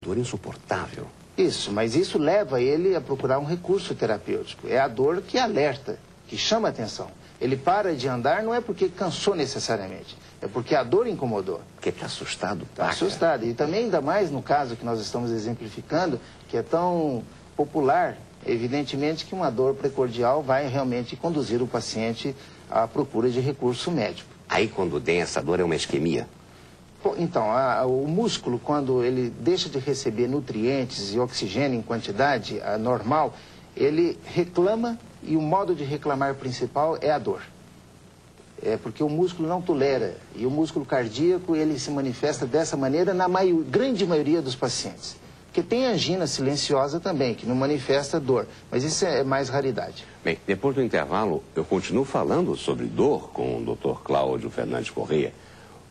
dor insuportável. Isso, mas isso leva ele a procurar um recurso terapêutico. É a dor que alerta, que chama a atenção. Ele para de andar não é porque cansou necessariamente, é porque a dor incomodou. Porque está assustado. Está assustado. E também ainda mais no caso que nós estamos exemplificando, que é tão popular, evidentemente que uma dor precordial vai realmente conduzir o paciente à procura de recurso médico. Aí quando tem essa dor é uma isquemia? Então, o músculo, quando ele deixa de receber nutrientes e oxigênio em quantidade normal, ele reclama e o modo de reclamar principal é a dor. É porque o músculo não tolera e o músculo cardíaco ele se manifesta dessa maneira na grande maioria dos pacientes. Porque tem angina silenciosa também, que não manifesta dor, mas isso é mais raridade. Bem, depois do intervalo, eu continuo falando sobre dor com o Dr. Cláudio Fernandes Corrêa.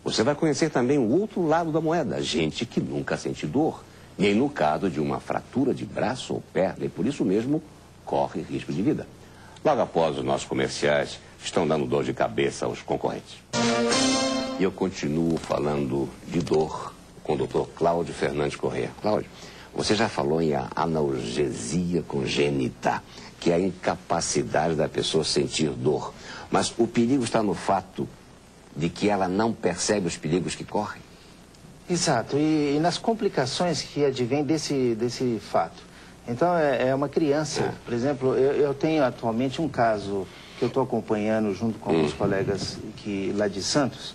Você vai conhecer também o outro lado da moeda, gente que nunca sente dor, nem no caso de uma fratura de braço ou perna, e por isso mesmo corre risco de vida. Logo após os nossos comerciais, estão dando dor de cabeça aos concorrentes. E eu continuo falando de dor com o Dr. Cláudio Fernandes Corrêa. Cláudio, você já falou em analgesia congênita, que é a incapacidade da pessoa sentir dor. Mas o perigo está no fato de que ela não percebe os perigos que corre. Exato, e nas complicações que advêm desse fato. Então, é uma criança, por exemplo, eu tenho atualmente um caso que eu estou acompanhando junto com alguns colegas lá de Santos.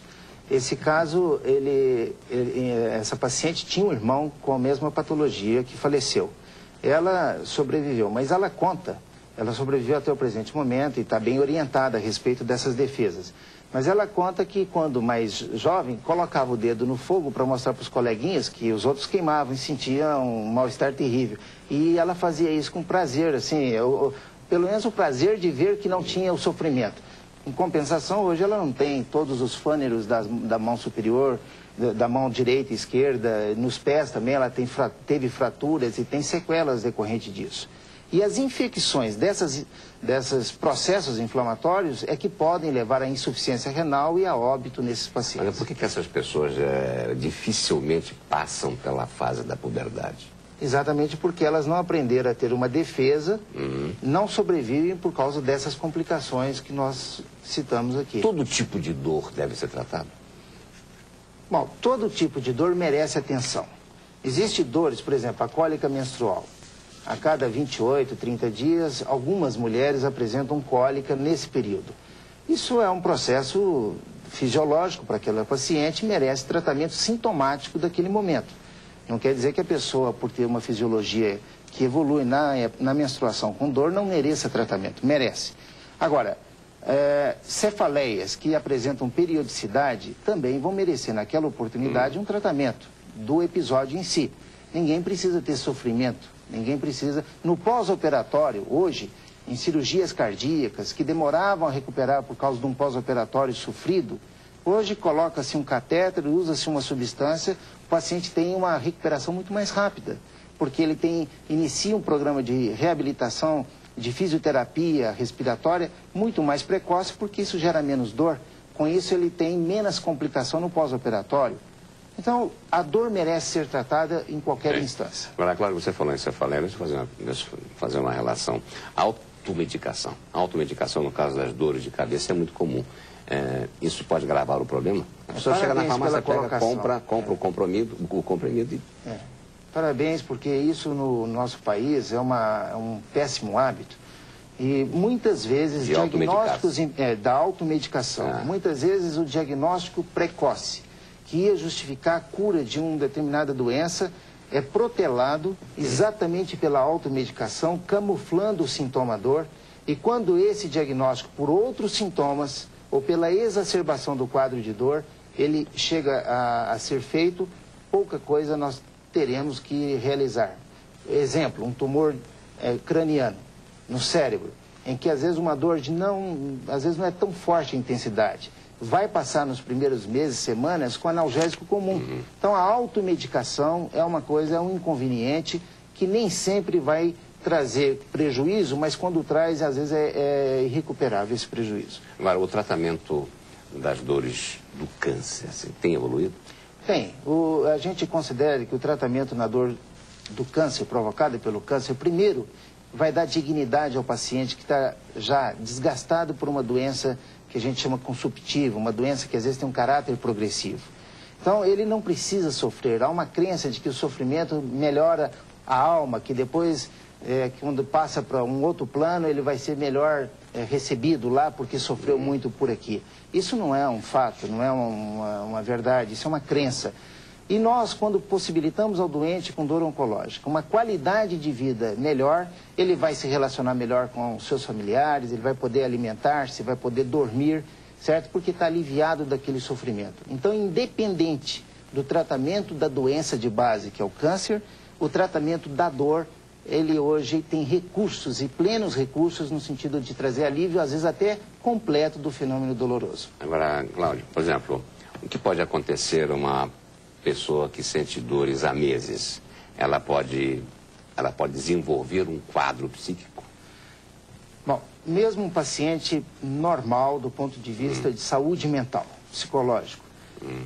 Esse caso, essa paciente tinha um irmão com a mesma patologia que faleceu. Ela sobreviveu, mas ela sobreviveu até o presente momento e está bem orientada a respeito dessas defesas. Mas ela conta que quando mais jovem, colocava o dedo no fogo para mostrar para os coleguinhas que os outros queimavam e sentiam um mal-estar terrível. E ela fazia isso com prazer, assim, pelo menos o prazer de ver que não tinha o sofrimento. Em compensação, hoje ela não tem todos os fâneros da mão superior, da mão direita e esquerda, nos pés também ela teve fraturas e tem sequelas decorrentes disso. E as infecções desses processos inflamatórios é que podem levar à insuficiência renal e a óbito nesses pacientes. Mas por que essas pessoas dificilmente passam pela fase da puberdade? Exatamente porque elas não aprenderam a ter uma defesa, não sobrevivem por causa dessas complicações que nós citamos aqui. Todo tipo de dor deve ser tratado? Bom, todo tipo de dor merece atenção. Existem dores, por exemplo, a cólica menstrual. A cada 28, 30 dias, algumas mulheres apresentam cólica nesse período. Isso é um processo fisiológico para aquela paciente e merece tratamento sintomático daquele momento. Não quer dizer que a pessoa, por ter uma fisiologia que evolui na menstruação com dor, não mereça tratamento. Merece. Agora, cefaleias que apresentam periodicidade também vão merecer, naquela oportunidade, um tratamento do episódio em si. Ninguém precisa ter sofrimento. Ninguém precisa. No pós-operatório, hoje, em cirurgias cardíacas que demoravam a recuperar por causa de um pós-operatório sofrido, hoje coloca-se um catéter, usa-se uma substância, o paciente tem uma recuperação muito mais rápida, porque ele inicia um programa de reabilitação, de fisioterapia respiratória muito mais precoce, porque isso gera menos dor. Com isso, ele tem menos complicação no pós-operatório. Então, a dor merece ser tratada em qualquer instância. Agora, claro, você falou em cefaleia, deixa eu fazer uma relação. Automedicação. Automedicação, no caso das dores de cabeça, é muito comum. Isso pode agravar o problema? A pessoa chega na farmácia, compra o comprimido e... Parabéns, porque isso no nosso país é um péssimo hábito. E muitas vezes diagnósticos da automedicação, muitas vezes o diagnóstico precoce, que ia justificar a cura de uma determinada doença, é protelado exatamente pela automedicação, camuflando o sintoma dor. E quando esse diagnóstico, por outros sintomas, ou pela exacerbação do quadro de dor, ele chega a ser feito, pouca coisa nós teremos que realizar. Exemplo, um tumor craniano no cérebro, em que às vezes uma dor às vezes não é tão forte a intensidade. Vai passar nos primeiros meses, semanas, com analgésico comum. Então, a automedicação é um inconveniente que nem sempre vai trazer prejuízo, mas quando traz, às vezes é irrecuperável esse prejuízo. Agora, o tratamento das dores do câncer, assim, tem evoluído? Tem. A gente considera que o tratamento na dor do câncer, provocada pelo câncer, primeiro, vai dar dignidade ao paciente que está já desgastado por uma doença que a gente chama consumptiva, uma doença que às vezes tem um caráter progressivo. Então, ele não precisa sofrer. Há uma crença de que o sofrimento melhora a alma, que depois, quando passa para um outro plano, ele vai ser melhor recebido lá porque sofreu muito por aqui. Isso não é um fato, não é uma verdade, isso é uma crença. E nós, quando possibilitamos ao doente com dor oncológica uma qualidade de vida melhor, ele vai se relacionar melhor com os seus familiares, ele vai poder alimentar-se, vai poder dormir, certo? Porque está aliviado daquele sofrimento. Então, independente do tratamento da doença de base, que é o câncer, o tratamento da dor, ele hoje tem recursos e plenos recursos no sentido de trazer alívio, às vezes até completo, do fenômeno doloroso. Agora, Cláudio, por exemplo, o que pode acontecer uma pessoa que sente dores há meses? Ela pode desenvolver um quadro psíquico? Bom, mesmo um paciente normal do ponto de vista de saúde mental, psicológico,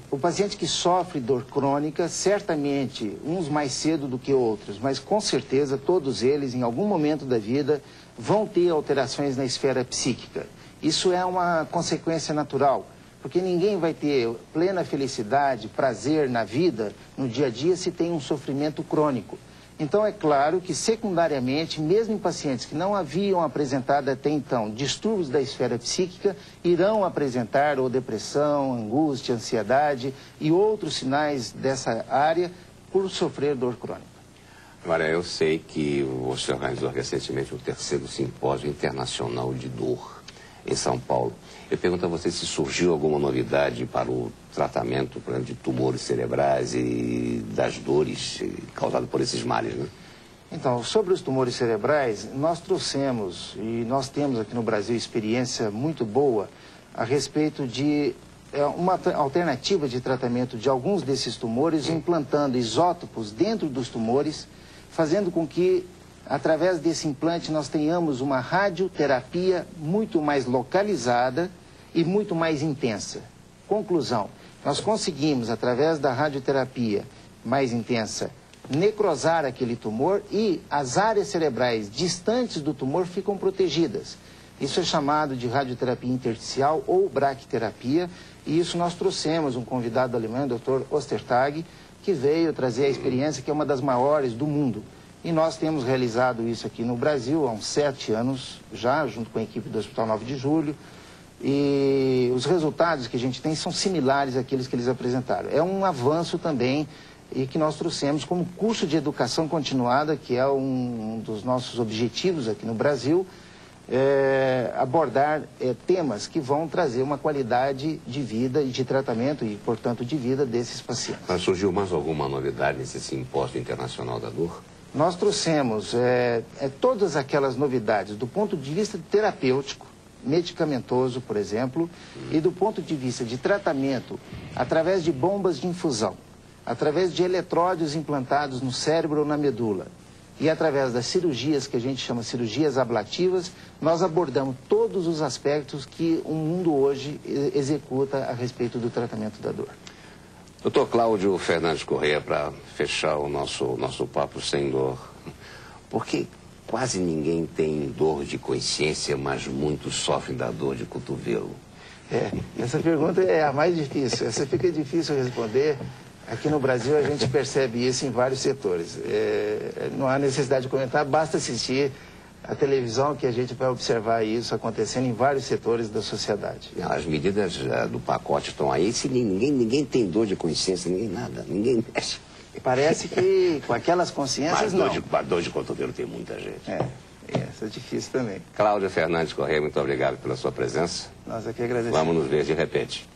o paciente que sofre dor crônica, certamente, uns mais cedo do que outros, mas com certeza todos eles, em algum momento da vida, vão ter alterações na esfera psíquica. Isso é uma consequência natural, porque ninguém vai ter plena felicidade, prazer na vida, no dia a dia, se tem um sofrimento crônico. Então, é claro que, secundariamente, mesmo em pacientes que não haviam apresentado até então distúrbios da esfera psíquica, irão apresentar ou depressão, angústia, ansiedade e outros sinais dessa área por sofrer dor crônica. Agora, eu sei que você organizou recentemente o 3º Simpósio Internacional de Dor em São Paulo. Eu pergunto a você se surgiu alguma novidade para o tratamento, por exemplo, de tumores cerebrais e das dores causadas por esses males, né? Então, sobre os tumores cerebrais, nós trouxemos, e nós temos aqui no Brasil experiência muito boa a respeito de uma alternativa de tratamento de alguns desses tumores, implantando isótopos dentro dos tumores, fazendo com que, através desse implante, nós tenhamos uma radioterapia muito mais localizada e muito mais intensa. Conclusão, nós conseguimos, através da radioterapia mais intensa, necrosar aquele tumor e as áreas cerebrais distantes do tumor ficam protegidas. Isso é chamado de radioterapia intersticial ou braquiterapia, e isso nós trouxemos um convidado alemão, o Dr. Ostertag, que veio trazer a experiência que é uma das maiores do mundo. E nós temos realizado isso aqui no Brasil há uns 7 anos já, junto com a equipe do Hospital 9 de Julho. E os resultados que a gente tem são similares àqueles que eles apresentaram. É um avanço também e que nós trouxemos como curso de educação continuada, que é um dos nossos objetivos aqui no Brasil, abordar temas que vão trazer uma qualidade de vida e de tratamento e, portanto, de vida desses pacientes. Mas surgiu mais alguma novidade nesse Simpósio Internacional da Dor? Nós trouxemos todas aquelas novidades do ponto de vista terapêutico, medicamentoso, por exemplo, e do ponto de vista de tratamento através de bombas de infusão, através de eletródios implantados no cérebro ou na medula e através das cirurgias que a gente chama cirurgias ablativas, nós abordamos todos os aspectos que o mundo hoje executa a respeito do tratamento da dor. Dr. Cláudio Fernandes Correia, para fechar o nosso papo sem dor, porque quase ninguém tem dor de consciência, mas muitos sofrem da dor de cotovelo. Essa pergunta é a mais difícil, essa fica difícil responder. Aqui no Brasil a gente percebe isso em vários setores. Não há necessidade de comentar, basta assistir a televisão que a gente vai observar isso acontecendo em vários setores da sociedade. As medidas do pacote estão aí, se ninguém tem dor de consciência, ninguém mexe. Parece que com aquelas consciências mas dor de cotovelo tem muita gente. Essa é difícil também. Cláudio Fernandes Correia, muito obrigado pela sua presença. Nós aqui agradecemos. Vamos nos ver de repente.